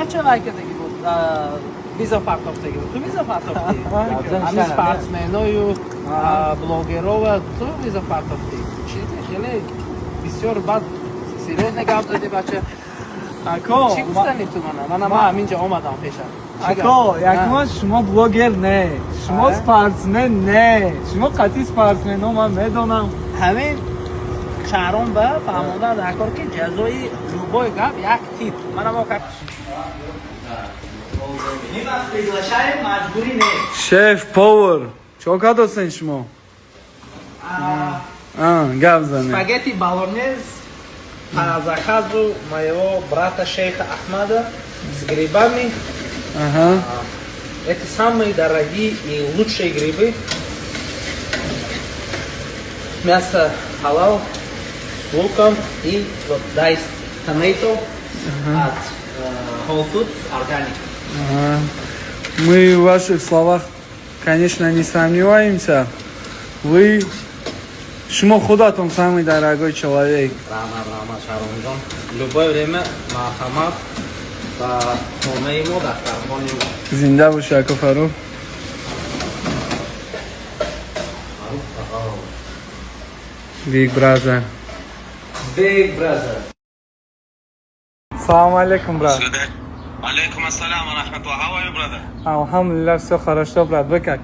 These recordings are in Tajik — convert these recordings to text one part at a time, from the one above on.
چه لایکدگی بود ویزا پرداختگی بود تو ویزا پرداختی همین سپورتسمن‌ها و بلاگرها و تو ویزا پرداختی چیزی خیلی بسیار بد سیریوس نگاه دادی بچه اکو چی گفتنی تو منم همینجا اومدم پیشم اکو یکم شما بلاگر نه شما سپورتسمن نه شما قطعی سپورتسمن ها من میدونم همین چهارم به فهموندن در کار که جزای روبای گپ یک تیت منم آقا این وقت پیداشای مجبوری نه شف پاور چوکا دوستن شما گپ زنه спагетти болонез по заказу моего брата шейха Ахмада с грибами. Ага. Это самые дорогие и лучшие грибы. Мясо халал с луком и вот diced tomato от Whole Foods Organic. Мы в ваших словах, конечно, не сомневаемся. Вы шумо худатон самый дорогой человек. Рама, Шаромжон. В любое время мархамат ба номаи мо дар кармони мо. Зинда боши Ако Фарух. Big brother. Big brother. Салам алейкум, брат. Алейкум ассалам ва рахматуллах. How are you, brother? Алхамдулилlah, все хорошо, брат. Вы как?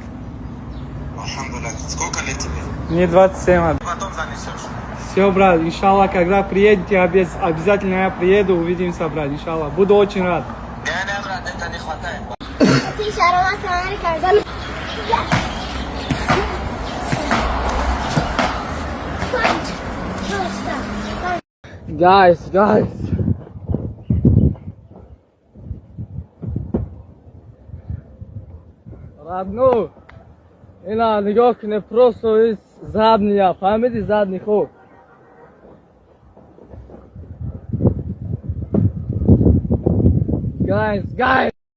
Алхамдулилlah. Сколько лет тебе? Мне 27. Потом занесешь. Все, брат, иншаллах, когда приедете, обязательно я приеду, увидимся, брат, иншаллах. Буду очень рад. Не, брат, это не хватает. Ты шароват кардам. Guys. Родной, ина нигоҳ куне, просто задния, фаҳмиди задни хуб. Guys.